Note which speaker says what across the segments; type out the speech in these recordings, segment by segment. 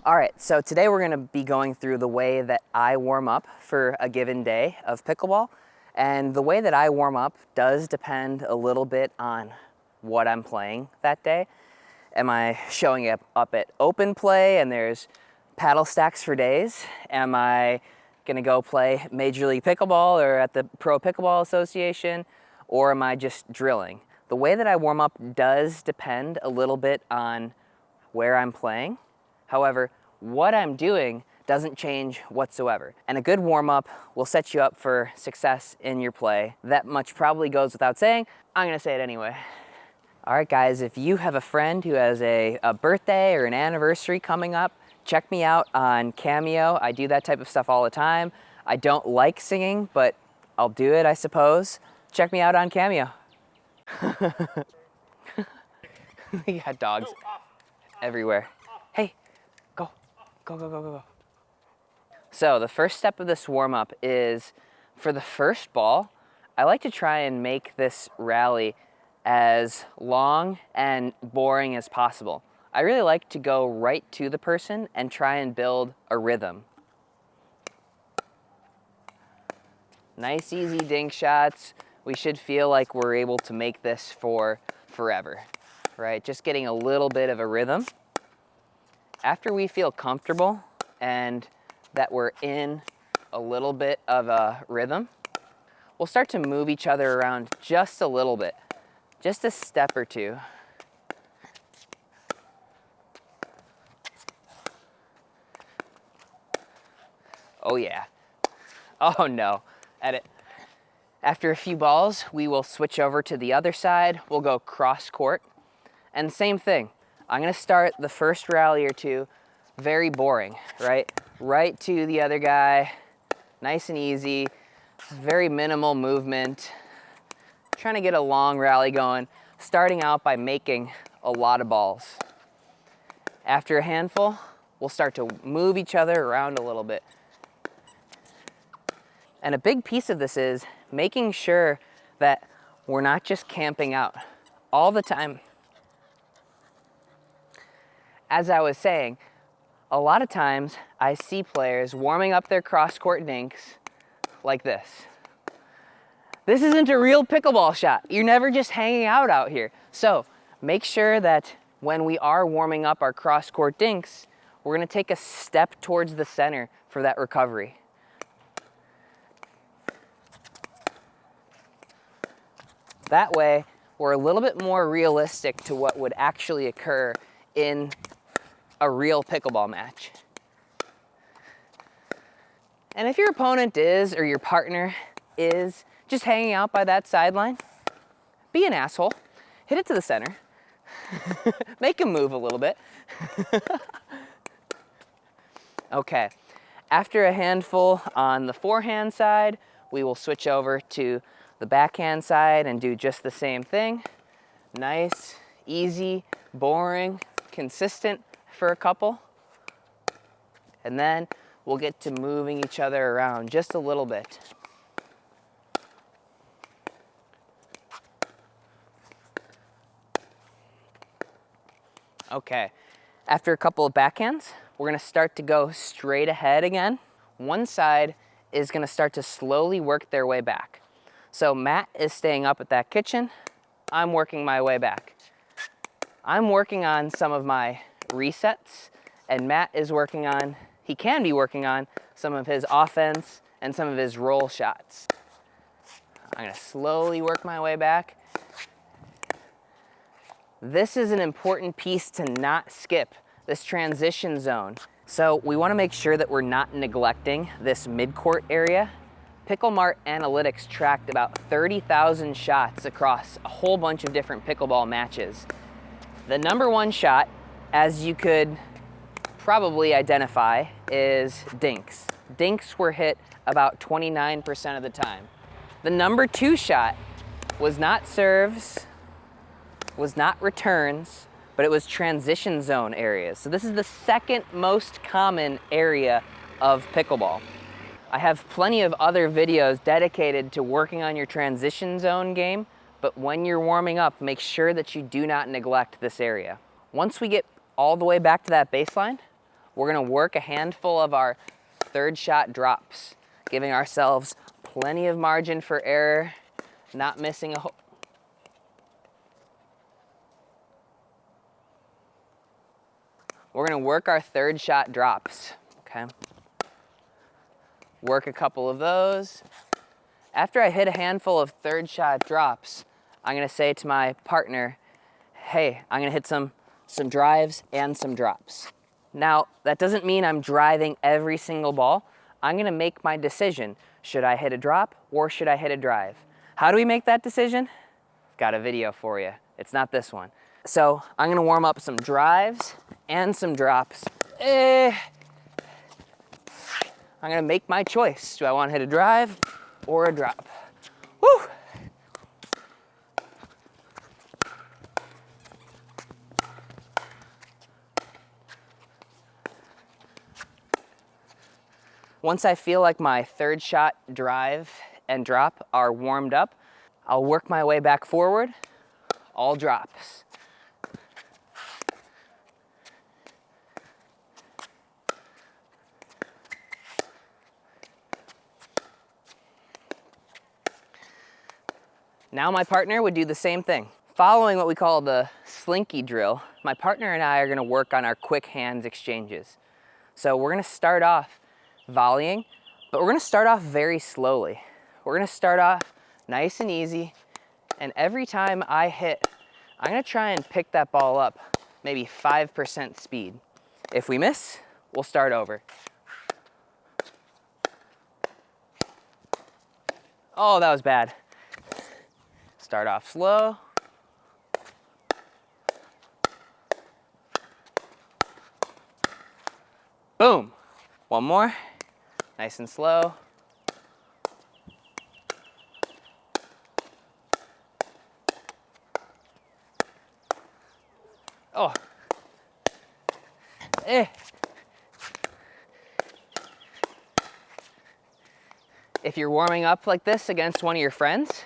Speaker 1: All right, so today we're gonna be going through the way that I warm up for a given day of pickleball. And the way that I warm up does depend a little bit on what I'm playing that day. Am I showing up at open play and there's paddle stacks for days? Am I gonna go play Major League Pickleball or at the Pro Pickleball Association? Or am I just drilling? The way that I warm up does depend a little bit on where I'm playing. However, what I'm doing doesn't change whatsoever. And a good warm-up will set you up for success in your play. That much probably goes without saying. I'm gonna say it anyway. All right, guys, if you have a friend who has a birthday or an anniversary coming up, check me out on Cameo. I do that type of stuff all the time. I don't like singing, but I'll do it, I suppose. Check me out on Cameo. We got dogs everywhere. Hey. Go. So the first step of this warm-up is, for the first ball, I like to try and make this rally as long and boring as possible. I really like to go right to the person and try and build a rhythm. Nice, easy dink shots. We should feel like we're able to make this for forever, right? Just getting a little bit of a rhythm. After we feel comfortable and that we're in a little bit of a rhythm, we'll start to move each other around just a little bit, just a step or two. Oh yeah. Oh no. Edit. After a few balls, we will switch over to the other side. We'll go cross court. And same thing. I'm gonna start the first rally or two very boring, right? Right to the other guy, nice and easy, very minimal movement. Trying to get a long rally going, starting out by making a lot of balls. After a handful, we'll start to move each other around a little bit. And a big piece of this is making sure that we're not just camping out all the time. As I was saying, a lot of times I see players warming up their cross-court dinks like this. This isn't a real pickleball shot. You're never just hanging out here. So make sure that when we are warming up our cross-court dinks, we're gonna take a step towards the center for that recovery. That way, we're a little bit more realistic to what would actually occur in a real pickleball match. And if your opponent is, or your partner is, just hanging out by that sideline, be an asshole, hit it to the center, make him move a little bit. Okay, after a handful on the forehand side, we will switch over to the backhand side and do just the same thing. Nice, easy, boring, consistent for a couple. And then we'll get to moving each other around just a little bit. Okay, after a couple of backhands, we're gonna start to go straight ahead again. One side is gonna start to slowly work their way back. So Matt is staying up at that kitchen. I'm working my way back. I'm working on some of my resets, and Matt is working on, he can be working on some of his offense and some of his roll shots. I'm gonna slowly work my way back. This is an important piece to not skip, this transition zone. So we wanna make sure that we're not neglecting this mid-court area. PickleMart Analytics tracked about 30,000 shots across a whole bunch of different pickleball matches. The number one shot, as you could probably identify, is dinks. Dinks were hit about 29% of the time. The number two shot was not serves, was not returns, but it was transition zone areas. So this is the second most common area of pickleball. I have plenty of other videos dedicated to working on your transition zone game, but when you're warming up, make sure that you do not neglect this area. Once we get all the way back to that baseline, we're gonna work a handful of our third shot drops, giving ourselves plenty of margin for error, not missing a hole. We're gonna work our third shot drops, okay? Work a couple of those. After I hit a handful of third shot drops, I'm gonna say to my partner, hey, I'm gonna hit some drives and some drops. Now, that doesn't mean I'm driving every single ball. I'm gonna make my decision. Should I hit a drop or should I hit a drive? How do we make that decision? I've got a video for you. It's not this one. So I'm gonna warm up some drives and some drops. I'm gonna make my choice. Do I wanna hit a drive or a drop? Woo! Once I feel like my third shot drive and drop are warmed up, I'll work my way back forward, all drops. Now my partner would do the same thing. Following what we call the slinky drill, my partner and I are gonna work on our quick hands exchanges. So we're gonna start off volleying, but we're gonna start off very slowly. We're gonna start off nice and easy, and every time I hit, I'm gonna try and pick that ball up, maybe 5% speed. If we miss, we'll start over. Oh, that was bad. Start off slow. Boom. One more. Nice and slow. Oh. If you're warming up like this against one of your friends,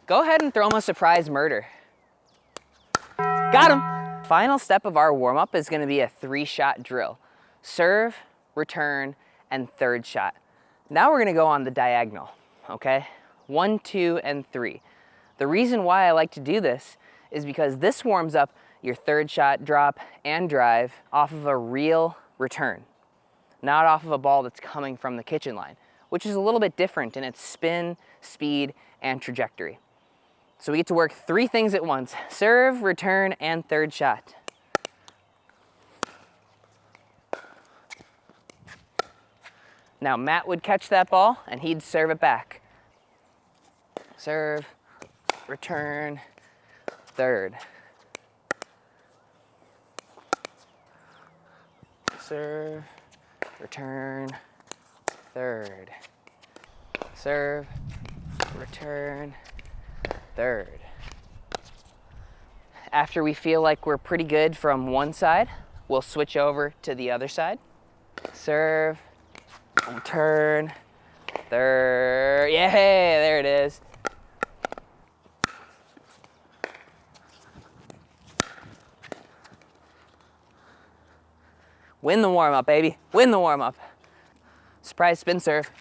Speaker 1: go ahead and throw them a surprise murder. Got him! Final step of our warm-up is gonna be a 3-shot drill. Serve, return, and third shot. Now we're gonna go on the diagonal, okay? 1, 2, and 3. The reason why I like to do this is because this warms up your third shot, drop, and drive off of a real return, not off of a ball that's coming from the kitchen line, which is a little bit different in its spin, speed, and trajectory. So we get to work 3 things at once: serve, return, and third shot. Now Matt would catch that ball and he'd serve it back. Serve, return, third. Serve, return, third. Serve, return, third. After we feel like we're pretty good from one side, we'll switch over to the other side. Serve, return, third. Yay, there it is. Win the warm-up, baby. Win the warm-up. Surprise spin serve.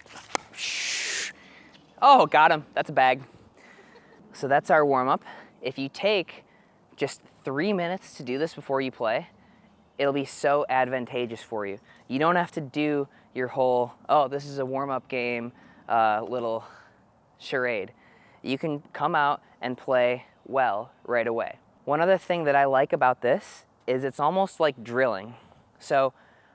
Speaker 1: Oh, got him. That's a bag. So that's our warm-up. If you take just 3 minutes to do this before you play, it'll be so advantageous for you. You don't have to do your whole, oh, this is a warm-up game, little charade. You can come out and play well right away. One other thing that I like about this is it's almost like drilling. So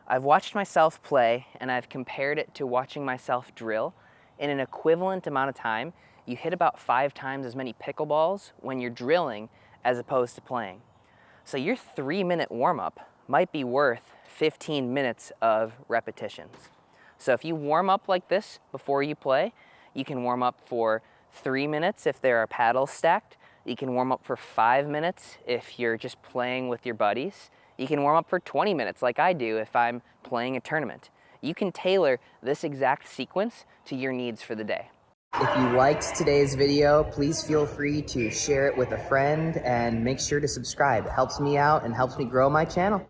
Speaker 1: I've watched myself play and I've compared it to watching myself drill. In an equivalent amount of time, you hit about 5 times as many pickleballs when you're drilling as opposed to playing. So your 3-minute warm-up might be worth 15 minutes of repetitions. So if you warm up like this before you play, you can warm up for 3 minutes if there are paddles stacked. You can warm up for 5 minutes if you're just playing with your buddies. You can warm up for 20 minutes like I do if I'm playing a tournament. You can tailor this exact sequence to your needs for the day. If you liked today's video, please feel free to share it with a friend and make sure to subscribe. It helps me out and helps me grow my channel.